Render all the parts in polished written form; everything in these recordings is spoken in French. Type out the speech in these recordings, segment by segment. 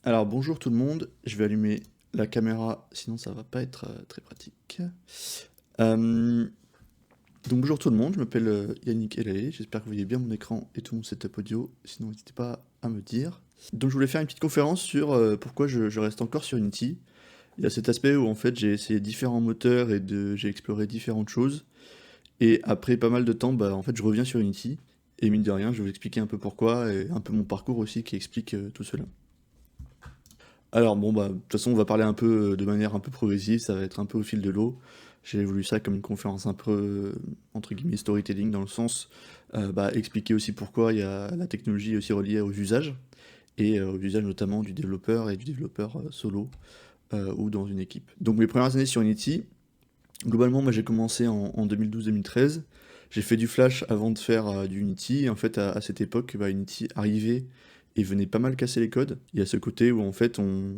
Alors bonjour tout le monde, je vais allumer la caméra, sinon ça va pas être très pratique. Euh, donc bonjour tout le monde, je m'appelle Yannick Elaé, j'espère que vous voyez bien mon écran et tout mon setup audio, sinon n'hésitez pas à me dire. Donc je voulais faire une petite conférence sur pourquoi je reste encore sur Unity. Il y a cet aspect où en fait j'ai essayé différents moteurs et j'ai exploré différentes choses, et après pas mal de temps, bah en fait je reviens sur Unity, et mine de rien je vais vous expliquer un peu pourquoi, et un peu mon parcours aussi qui explique tout cela. Alors bon bah de toute façon on va parler un peu de manière un peu progressive, ça va être un peu au fil de l'eau. J'ai voulu ça comme une conférence un peu entre guillemets storytelling dans le sens bah, expliquer aussi pourquoi il y a la technologie aussi reliée aux usages et aux usages notamment du développeur et du développeur solo ou dans une équipe. Donc mes premières années sur Unity, globalement moi j'ai commencé en 2012-2013. J'ai fait du Flash avant de faire du Unity. Et en fait à cette époque bah, Unity arrivait et venait pas mal casser les codes. Il y a ce côté où en fait on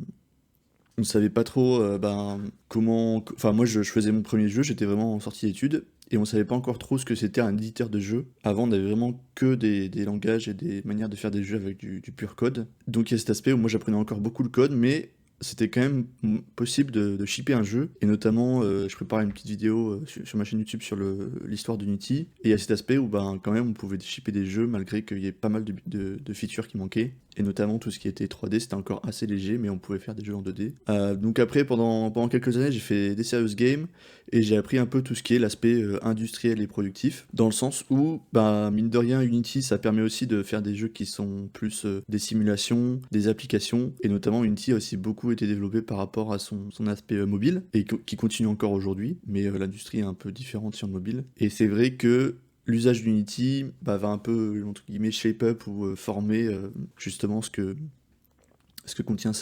savait pas trop ben, comment. Enfin, moi, je faisais mon premier jeu, j'étais vraiment en sortie d'études, et on savait pas encore trop ce que c'était un éditeur de jeu. Avant, on avait vraiment que des langages et des manières de faire des jeux avec du pur code. Donc, il y a cet aspect où moi, j'apprenais encore beaucoup le code, mais c'était quand même possible de shipper un jeu. Et notamment, je préparais une petite vidéo sur ma chaîne YouTube sur l'histoire d'Unity. Et il y a cet aspect où, ben, quand même, on pouvait shipper des jeux malgré qu'il y ait pas mal de features qui manquaient. Et notamment tout ce qui était 3D, c'était encore assez léger, mais on pouvait faire des jeux en 2D. Donc après, pendant quelques années, j'ai fait des serious games, et j'ai appris un peu tout ce qui est l'aspect industriel et productif, dans le sens où, bah, mine de rien, Unity, ça permet aussi de faire des jeux qui sont plus des simulations, des applications, et notamment Unity a aussi beaucoup été développé par rapport à son aspect mobile, et qui continue encore aujourd'hui, mais l'industrie est un peu différente sur le mobile. Et c'est vrai que l'usage d'Unity bah, va un peu, entre guillemets, shape up ou former justement ce que contient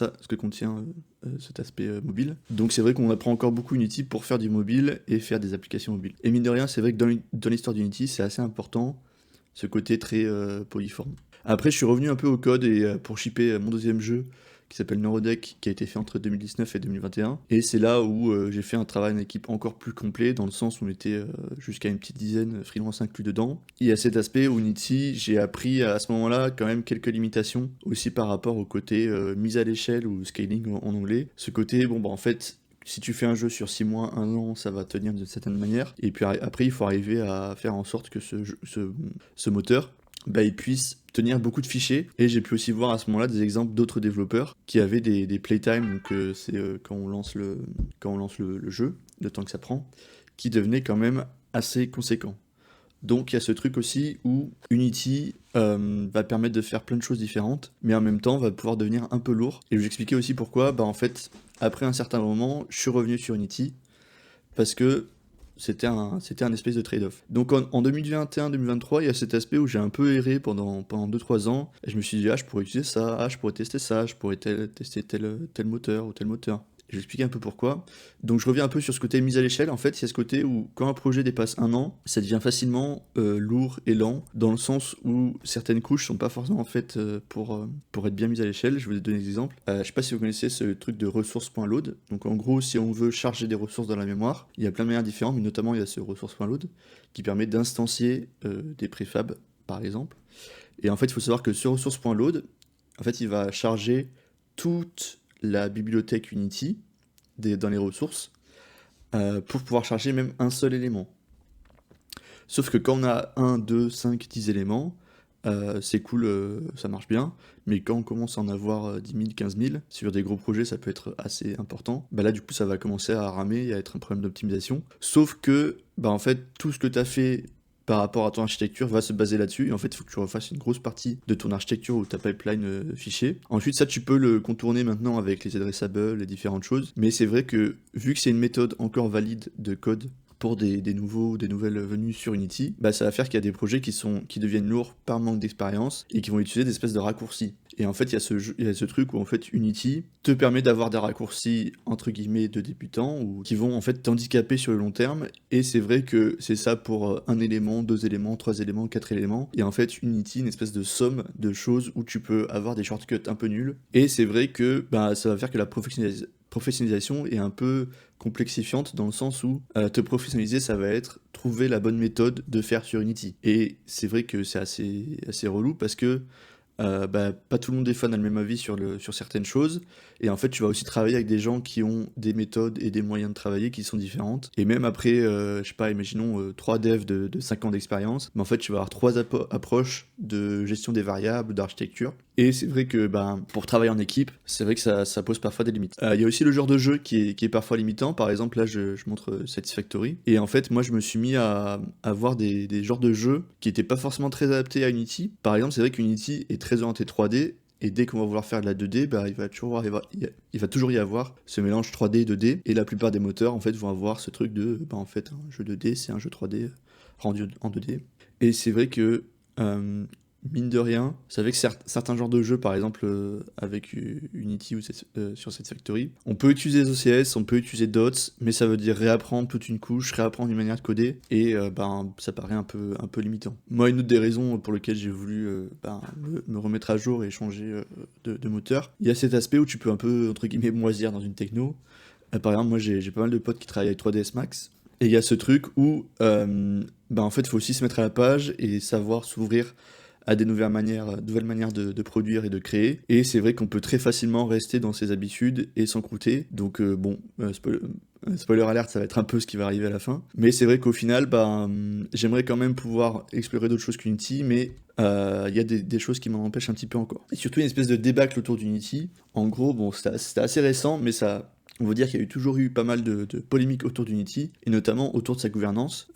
cet aspect mobile. Donc c'est vrai qu'on apprend encore beaucoup Unity pour faire du mobile et faire des applications mobiles. Et mine de rien, c'est vrai que dans l'histoire d'Unity, c'est assez important, ce côté très polyforme. Après, je suis revenu un peu au code et pour shipper mon deuxième jeu qui s'appelle Neurodeck, qui a été fait entre 2019 et 2021. Et c'est là où j'ai fait un travail en équipe encore plus complet, dans le sens où on était jusqu'à une petite dizaine freelance inclus dedans. Et à cet aspect, Unity, j'ai appris à ce moment-là quand même quelques limitations, aussi par rapport au côté mise à l'échelle ou scaling en anglais. Ce côté, bon bah en fait, si tu fais un jeu sur 6 mois, 1 an, ça va tenir d'une certaine manière. Et puis après, il faut arriver à faire en sorte que ce moteur, bah, il puisse tenir beaucoup de fichiers. Et j'ai pu aussi voir à ce moment-là des exemples d'autres développeurs qui avaient des playtime, donc c'est quand on lance le jeu, le temps que ça prend, qui devenaient quand même assez conséquents. Donc il y a ce truc aussi où Unity va permettre de faire plein de choses différentes, mais en même temps va pouvoir devenir un peu lourd. Et je vais expliquer aussi pourquoi, bah en fait, après un certain moment, je suis revenu sur Unity, parce que c'était un espèce de trade-off. Donc en 2021-2023, il y a cet aspect où j'ai un peu erré pendant 2-3 ans, et je me suis dit, ah, je pourrais utiliser ça, ah, je pourrais tester ça, je pourrais tester tel moteur ou tel moteur. Je vais expliquer un peu pourquoi. Donc je reviens un peu sur ce côté mise à l'échelle. En fait, il y a ce côté où quand un projet dépasse 1 an, ça devient facilement lourd et lent, dans le sens où certaines couches sont pas forcément faites pour être bien mises à l'échelle. Je vais vous donner des exemples. Je sais pas si vous connaissez ce truc de ressources.load. Donc en gros, si on veut charger des ressources dans la mémoire, il y a plein de manières différentes, mais notamment il y a ce ressources.load qui permet d'instancier des préfabs, par exemple. Et en fait, il faut savoir que ce ressources.load, en fait, il va charger toute la bibliothèque Unity dans les ressources pour pouvoir charger même un seul élément. Sauf que quand on a 1, 2, 5, 10 éléments, c'est cool, ça marche bien, mais quand on commence à en avoir 10 000, 15 000, sur des gros projets ça peut être assez important, bah là du coup ça va commencer à ramer et à être un problème d'optimisation. Sauf que, bah en fait, tout ce que tu as fait par rapport à ton architecture va se baser là-dessus, et en fait il faut que tu refasses une grosse partie de ton architecture ou ta pipeline fichier. Ensuite ça tu peux le contourner maintenant avec les adressables et différentes choses, mais c'est vrai que vu que c'est une méthode encore valide de code pour des nouvelles venues sur Unity, bah ça va faire qu'il y a des projets qui deviennent lourds par manque d'expérience et qui vont utiliser des espèces de raccourcis. Et en fait, il y a ce truc où en fait Unity te permet d'avoir des raccourcis entre guillemets de débutants ou qui vont en fait t'handicaper sur le long terme. Et c'est vrai que c'est ça pour un élément, 2 éléments, 3 éléments, 4 éléments. Et en fait, Unity, une espèce de somme de choses où tu peux avoir des shortcuts un peu nuls. Et c'est vrai que bah, ça va faire que la professionnalisation est un peu complexifiante dans le sens où te professionnaliser, ça va être trouver la bonne méthode de faire sur Unity. Et c'est vrai que c'est assez relou parce que pas tout le monde est fan, a le même avis sur certaines choses. Et en fait, tu vas aussi travailler avec des gens qui ont des méthodes et des moyens de travailler qui sont différentes. Et même après, je sais pas, imaginons 3 devs de 5 ans d'expérience, mais en fait, tu vas avoir 3 approches de gestion des variables, d'architecture. Et c'est vrai que pour travailler en équipe, c'est vrai que ça pose parfois des limites. Il y a aussi le genre de jeu qui est parfois limitant. Par exemple, là, je montre Satisfactory. Et en fait, moi, je me suis mis à voir des genres de jeux qui n'étaient pas forcément très adaptés à Unity. Par exemple, c'est vrai qu'Unity est très orienté 3D. Et dès qu'on va vouloir faire de la 2D, il va toujours y avoir ce mélange 3D et 2D. Et la plupart des moteurs, en fait, vont avoir ce truc de, en fait, un jeu 2D, c'est un jeu 3D rendu en 2D. Et c'est vrai que, mine de rien, c'est vrai que certains genres de jeux, par exemple, avec Unity ou sur Satisfactory, on peut utiliser OCS, on peut utiliser DOTS, mais ça veut dire réapprendre toute une couche, réapprendre une manière de coder, et ça paraît un peu limitant. Moi, une autre des raisons pour lesquelles j'ai voulu me remettre à jour et changer de moteur, il y a cet aspect où tu peux un peu, entre guillemets, moisir dans une techno. Par exemple, moi, j'ai pas mal de potes qui travaillent avec 3ds Max, et il y a ce truc où, en fait, il faut aussi se mettre à la page et savoir s'ouvrir à des nouvelles manières de produire et de créer. Et c'est vrai qu'on peut très facilement rester dans ses habitudes et s'en croûter. Donc spoiler alert, ça va être un peu ce qui va arriver à la fin. Mais c'est vrai qu'au final, j'aimerais quand même pouvoir explorer d'autres choses qu'Unity, mais il y a des choses qui m'en empêchent un petit peu encore. Et surtout une espèce de débâcle autour d'Unity. En gros, c'était assez récent, mais on va dire qu'il y a toujours eu pas mal de polémiques autour d'Unity, et notamment autour de sa gouvernance.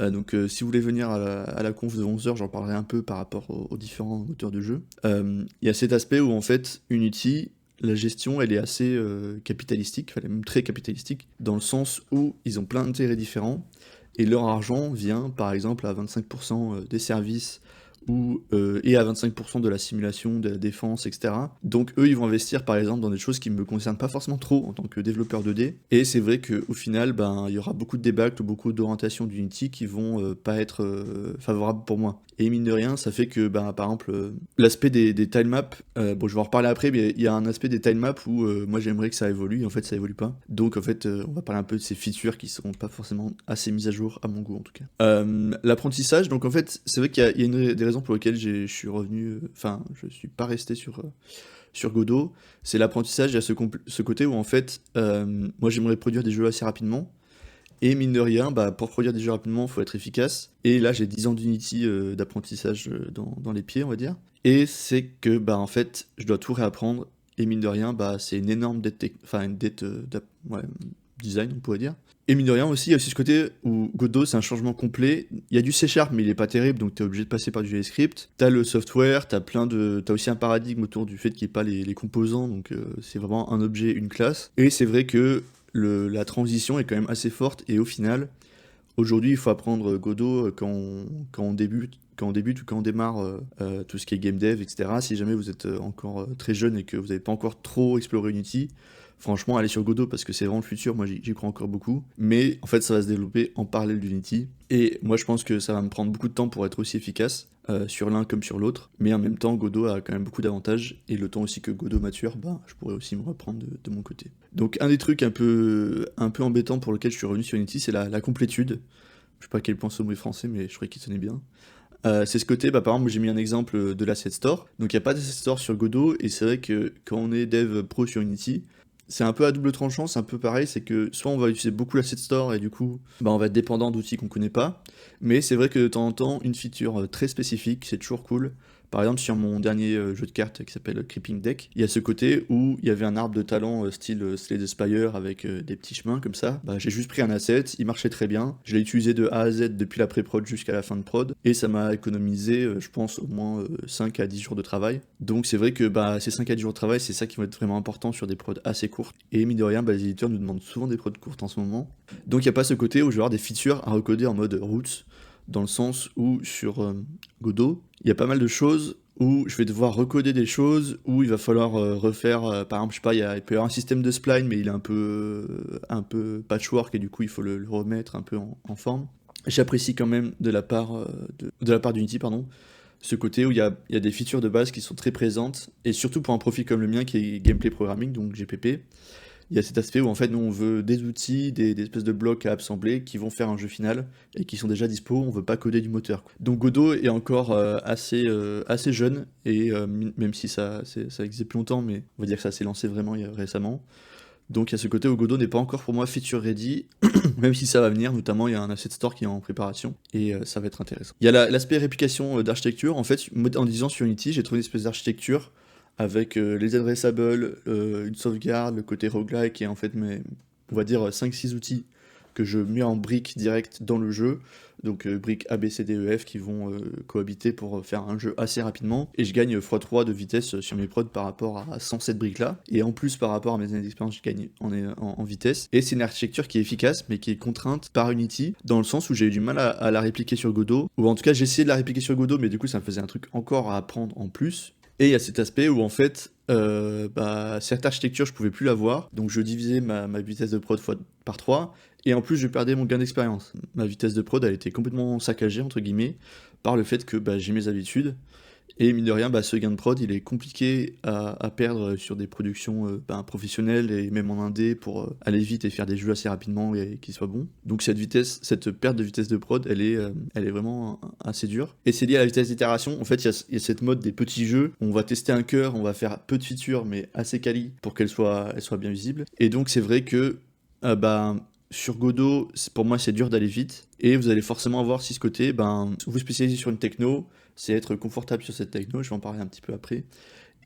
Si vous voulez venir à la conf de 11h, j'en parlerai un peu par rapport aux différents moteurs de jeu. Il y a cet aspect où en fait, Unity, la gestion, elle est assez capitalistique, elle est même très capitalistique, dans le sens où ils ont plein d'intérêts différents, et leur argent vient par exemple à 25% des services et à 25% de la simulation, de la défense, etc. Donc eux, ils vont investir par exemple dans des choses qui ne me concernent pas forcément trop en tant que développeur 2D. Et c'est vrai qu'au final, il y aura beaucoup de débâcles, beaucoup d'orientations d'Unity qui vont pas être favorables pour moi. Et mine de rien, ça fait que, par exemple, l'aspect des tilemaps, je vais en reparler après, mais il y a un aspect des tilemaps où moi j'aimerais que ça évolue, et en fait ça évolue pas. Donc en fait, on va parler un peu de ces features qui seront pas forcément assez mises à jour, à mon goût en tout cas. L'apprentissage, donc en fait, c'est vrai qu'il y a des raisons pour lesquelles je suis revenu, je suis pas resté sur Godot. C'est l'apprentissage, il y a ce côté où en fait, moi j'aimerais produire des jeux assez rapidement. Et mine de rien, pour produire des jeux rapidement, il faut être efficace. Et là, j'ai 10 ans d'Unity d'apprentissage dans les pieds, on va dire. Et c'est que, en fait, je dois tout réapprendre. Et mine de rien, c'est une énorme dette, design, on pourrait dire. Et mine de rien aussi, il y a aussi ce côté où Godot, c'est un changement complet. Il y a du C#, mais il est pas terrible, donc tu es obligé de passer par du JavaScript. T'as le software, t'as aussi un paradigme autour du fait qu'il n'y ait pas les composants, donc c'est vraiment un objet, une classe. Et c'est vrai que la transition est quand même assez forte, et au final, aujourd'hui, il faut apprendre Godot quand on débute ou quand on démarre tout ce qui est game dev, etc. Si jamais vous êtes encore très jeune et que vous n'avez pas encore trop exploré Unity, franchement, allez sur Godot parce que c'est vraiment le futur, moi j'y crois encore beaucoup. Mais en fait, ça va se développer en parallèle d'Unity. Et moi, je pense que ça va me prendre beaucoup de temps pour être aussi efficace sur l'un comme sur l'autre. Mais en même temps, Godot a quand même beaucoup d'avantages. Et le temps aussi que Godot mature, je pourrais aussi me reprendre de mon côté. Donc, un des trucs un peu embêtants pour lequel je suis revenu sur Unity, c'est la complétude. Je sais pas à quel point ce mot est français, mais je croyais qu'il sonnait bien. C'est ce côté, par exemple, j'ai mis un exemple de l'asset store. Donc il n'y a pas d'asset store sur Godot, et c'est vrai que quand on est dev pro sur Unity, c'est un peu à double tranchant, c'est un peu pareil, c'est que soit on va utiliser beaucoup l'asset store et du coup on va être dépendant d'outils qu'on connaît pas, mais c'est vrai que de temps en temps, une feature très spécifique, c'est toujours cool. Par exemple, sur mon dernier jeu de cartes qui s'appelle Creeping Deck, il y a ce côté où il y avait un arbre de talent style Slay the Spire avec des petits chemins comme ça. J'ai juste pris un asset, il marchait très bien. Je l'ai utilisé de A à Z depuis la pré-prod jusqu'à la fin de prod, et ça m'a économisé, je pense, au moins 5 à 10 jours de travail. Donc c'est vrai que ces 5 à 10 jours de travail, c'est ça qui va être vraiment important sur des prods assez courtes. Et mine de rien, les éditeurs nous demandent souvent des prods courtes en ce moment. Donc il n'y a pas ce côté où je vais avoir des features à recoder en mode roots, dans le sens où sur Godot, il y a pas mal de choses où je vais devoir recoder des choses, où il va falloir refaire, par exemple, je sais pas, il peut y avoir un système de spline, mais il est un peu patchwork, et du coup il faut le remettre un peu en forme. J'apprécie quand même de la part d'Unity, ce côté où il y a des features de base qui sont très présentes, et surtout pour un profil comme le mien qui est gameplay programming, donc GPP, il y a cet aspect où en fait nous on veut des outils, des espèces de blocs à assembler qui vont faire un jeu final et qui sont déjà dispo, on veut pas coder du moteur, quoi. Donc Godot est encore assez jeune et même si ça existe plus longtemps, mais on va dire que ça s'est lancé vraiment récemment. Donc il y a ce côté où Godot n'est pas encore pour moi feature ready, même si ça va venir, notamment il y a un asset store qui est en préparation, et ça va être intéressant. Il y a l'aspect réplication d'architecture, en fait, en disant sur Unity, j'ai trouvé une espèce d'architecture avec les adressables, une sauvegarde, le côté roguelike, et en fait, on va dire 5-6 outils que je mets en briques direct dans le jeu, donc briques A, B, C, D, E, F qui vont cohabiter pour faire un jeu assez rapidement, et je gagne x3 de vitesse sur mes prods par rapport à 107 briques là, et en plus par rapport à mes années d'expérience, je gagne en vitesse, et c'est une architecture qui est efficace, mais qui est contrainte par Unity, dans le sens où j'ai eu du mal à la répliquer sur Godot, ou en tout cas j'ai essayé de la répliquer sur Godot, mais du coup ça me faisait un truc encore à apprendre en plus, et il y a cet aspect où en fait, cette architecture je pouvais plus l'avoir, donc je divisais ma vitesse de prod par 3, et en plus je perdais mon gain d'expérience. Ma vitesse de prod elle était complètement saccagée entre guillemets, par le fait que j'ai mes habitudes, et mine de rien, ce gain de prod, il est compliqué à perdre sur des productions professionnelles et même en indé pour aller vite et faire des jeux assez rapidement et qui soient bons. Donc cette perte de vitesse de prod, elle est vraiment assez dure. Et c'est lié à la vitesse d'itération. En fait, il y a cette mode des petits jeux. On va tester un cœur, on va faire peu de features, mais assez quali pour qu'elle soit bien visible. Et donc c'est vrai que sur Godot, pour moi, c'est dur d'aller vite. Et vous allez forcément avoir, si ce côté, vous spécialisez sur une techno, c'est être confortable sur cette techno, je vais en parler un petit peu après.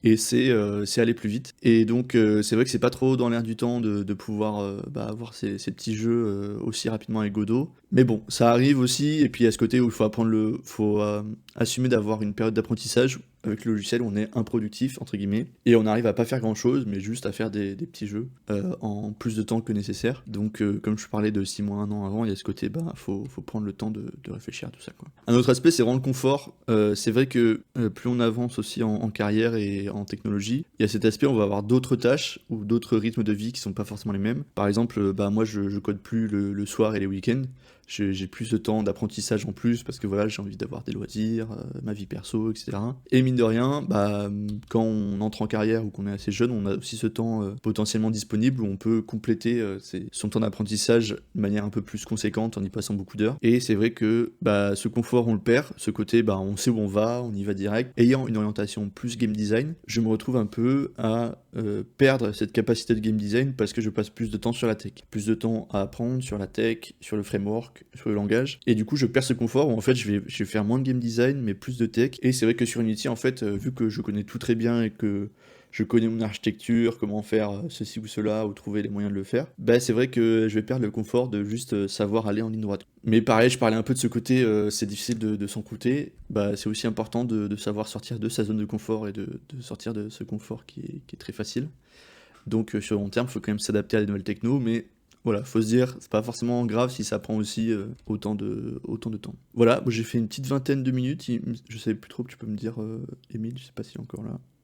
Et c'est aller plus vite. Et donc, c'est vrai que c'est pas trop dans l'air du temps de pouvoir avoir ces petits jeux aussi rapidement avec Godot. Mais bon, ça arrive aussi. Et puis, il y a ce côté où il faut faut assumer d'avoir une période d'apprentissage avec le logiciel où on est improductif, entre guillemets. Et on arrive à pas faire grand chose, mais juste à faire des petits jeux en plus de temps que nécessaire. Donc, comme je parlais de 6 mois, 1 an avant, il y a ce côté, faut prendre le temps de réfléchir à tout ça, quoi. Un autre aspect, c'est vraiment le confort. C'est vrai que plus on avance aussi en carrière et en technologie, il y a cet aspect, on va avoir d'autres tâches ou d'autres rythmes de vie qui sont pas forcément les mêmes. Par exemple, moi je code plus le soir et les week-ends. J'ai plus de temps d'apprentissage en plus parce que voilà, j'ai envie d'avoir des loisirs, ma vie perso, etc. Et mine de rien, quand on entre en carrière ou qu'on est assez jeune, on a aussi ce temps potentiellement disponible où on peut compléter son temps d'apprentissage de manière un peu plus conséquente en y passant beaucoup d'heures. Et c'est vrai que ce confort, on le perd. Ce côté, on sait où on va, on y va direct. Ayant une orientation plus game design, je me retrouve un peu à perdre cette capacité de game design parce que je passe plus de temps sur la tech. Plus de temps à apprendre sur la tech, sur le framework, sur le langage, et du coup je perds ce confort où en fait je vais faire moins de game design mais plus de tech. Et c'est vrai que sur Unity en fait, vu que je connais tout très bien et que je connais mon architecture, comment faire ceci ou cela, ou trouver les moyens de le faire, c'est vrai que je vais perdre le confort de juste savoir aller en ligne droite. Mais pareil, je parlais un peu de ce côté, c'est difficile de s'en coûter, c'est aussi important de savoir sortir de sa zone de confort et de sortir de ce confort qui est très facile. Donc sur le long terme, il faut quand même s'adapter à des nouvelles technos, mais voilà, faut se dire, c'est pas forcément grave si ça prend aussi autant de temps. Voilà, moi j'ai fait une petite vingtaine de minutes, je sais plus trop, tu peux me dire, Émile, je sais pas s'il est encore là.